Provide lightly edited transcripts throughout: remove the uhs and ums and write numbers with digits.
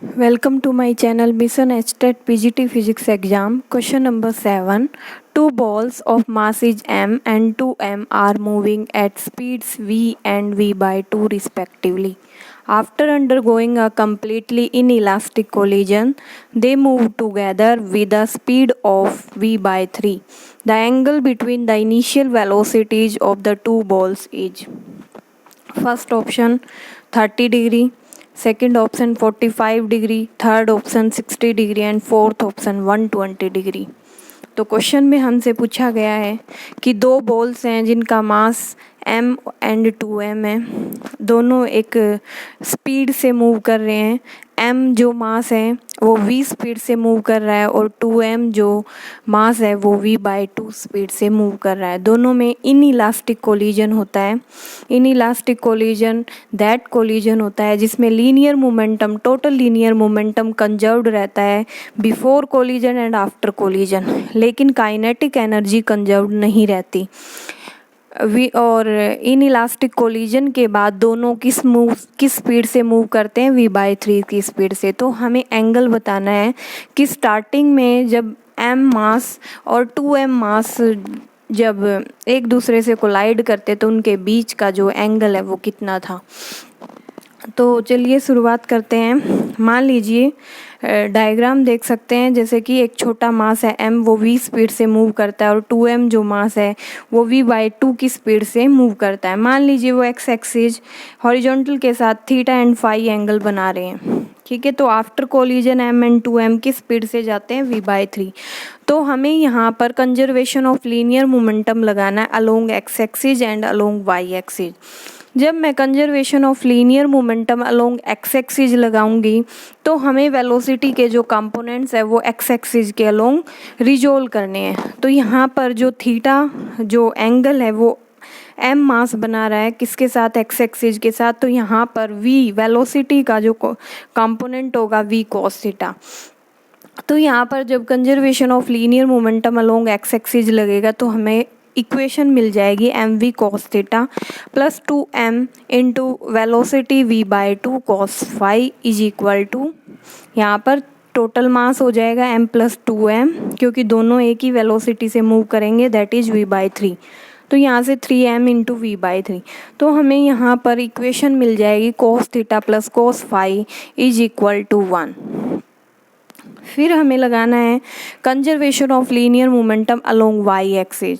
Welcome to my channel Mission HTET PGT Physics Exam. Question number 7. Two balls of mass is m and 2m are moving at speeds v and v by 2 respectively. After undergoing a completely inelastic collision, they move together with a speed of v by 3. The angle between the initial velocities of the two balls is first option 30 degree, second option 45 degree, third option 60 degree and fourth option 120 degree. तो question में हमसे पूछा गया है कि दो balls हैं जिनका मास m एंड 2m है, दोनों एक स्पीड से मूव कर रहे हैं। m जो मास है वो v स्पीड से मूव कर रहा है और 2m जो मास है वो v बाई 2 स्पीड से मूव कर रहा है। दोनों में इनइलास्टिक कोलिजन होता है। इनइलास्टिक कोलिजन दैट कोलिजन होता है जिसमें linear momentum, total linear momentum conserved रहता है before collision and after collision, लेकिन काइनेटिक एनर्जी कंजर्व्ड नहीं रहती। और इनइलास्टिक कोलिजन के बाद दोनों किस स्पीड से मूव करते हैं, v बाई 3 की स्पीड से। तो हमें एंगल बताना है कि स्टार्टिंग में जब m मास और 2m मास जब एक दूसरे से कोलाइड करते तो उनके बीच का जो एंगल है वो कितना था। तो चलिए शुरुआत करते हैं। मान लीजिए डायग्राम देख सकते हैं, जैसे कि एक छोटा मास है m, वो v स्पीड से मूव करता है और 2m जो मास है वो v बाई 2 की स्पीड से मूव करता है। मान लीजिए वो x एक्सिस हॉरिजॉन्टल के साथ थीटा एंड फाई एंगल बना रहे हैं, ठीक है। तो after collision m and 2m की स्पीड से जाते हैं v बाई 3। तो हमें यहाँ पर कंजर्वेशन ऑफ लीनियर मोमेंटम लगाना है along x axis and along y axis. जब मैं conservation of linear momentum along x axis लगाऊंगी तो हमें वेलोसिटी के जो कंपोनेंट्स है वो एक्स एक्सिस के अलोंग रिजोल्व करने हैं। तो यहाँ पर जो थीटा जो एंगल है वो m मास बना रहा है किसके साथ, एक्स एक्सिस के साथ। तो यहाँ पर v वेलोसिटी का जो कंपोनेंट होगा v cos थीटा। तो यहाँ पर जब conservation of linear momentum along x axis लगेगा तो हमें इक्वेशन मिल जाएगी mv cos theta plus 2m into velocity v by 2 cos phi is equal to, यहाँ पर टोटल मास हो जाएगा m प्लस 2m, क्योंकि दोनों एक ही वेलोसिटी से मूव करेंगे, दैट इज v बाई 3। तो यहाँ से 3m इंटू v बाई 3। तो हमें यहाँ पर इक्वेशन मिल जाएगी cos theta plus cos phi is equal to 1। फिर हमें लगाना है conservation of linear momentum along y axis,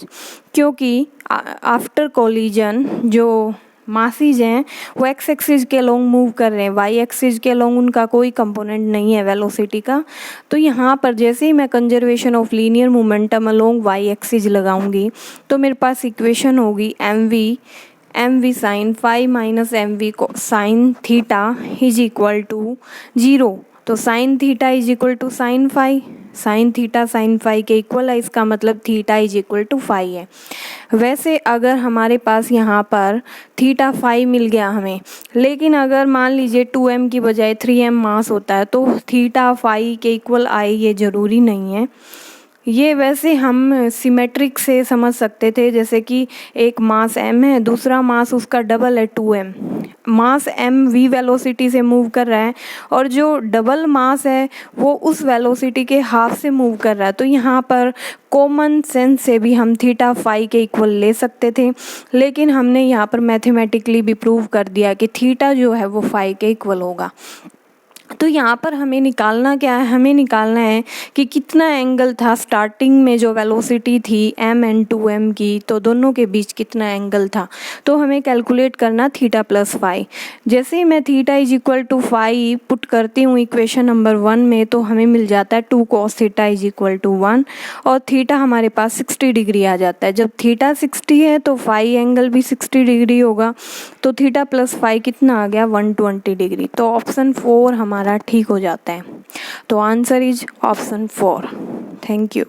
क्योंकि आफ्टर कोलिजन जो मासीज हैं वो x एक्सिस के अलोंग मूव कर रहे हैं, y एक्सिस के अलोंग उनका कोई कंपोनेंट नहीं है वेलोसिटी का। तो यहाँ पर जैसे ही मैं conservation of linear momentum along y axis लगाऊंगी तो मेरे पास इक्वेशन होगी mv sine phi minus mv sine theta is equal to 0। तो sine theta is equal to sine phi, sine theta sine phi के इक्वल है, इसका मतलब theta is equal to phi है। वैसे अगर हमारे पास यहाँ पर थीटा फाई मिल गया हमें, लेकिन अगर मान लीजिए 2m की बजाय 3m मास होता है तो थीटा फाई के इक्वल आए, ये ज़रूरी नहीं है। ये वैसे हम सिमेट्रिक से समझ सकते थे, जैसे कि एक मास m है, दूसरा मास उसका डबल है 2m। मास m v वेलोसिटी से मूव कर रहा है और जो डबल मास है वो उस वेलोसिटी के हाफ से मूव कर रहा है। तो यहाँ पर कॉमन सेंस से भी हम थीटा फाई के इक्वल ले सकते थे, लेकिन हमने यहाँ पर मैथमेटिकली भी प्रूव कर दिया कि थीटा जो है वो फाई के इक्वल होगा। तो यहाँ पर हमें निकालना क्या है, हमें निकालना है कि कितना एंगल था स्टार्टिंग में जो वेलोसिटी थी m एंड 2m की, तो दोनों के बीच कितना एंगल था। तो हमें कैलकुलेट करना थीटा प्लस फाई। जैसे ही मैं theta is equal to phi put करती हूँ इक्वेशन नंबर 1 में तो हमें मिल जाता है 2 cos theta is equal to 1 और थीटा हमारे पास 60 डिग्री आ जाता है। जब थीटा 60 है तो फाई एंगल भी 60 डिग्री होगा, तो थीटा प्लस फाई कितना आ गया 120 डिग्री। तो ऑप्शन 4 हमारा ठीक हो जाता है। तो answer is option 4। Thank you.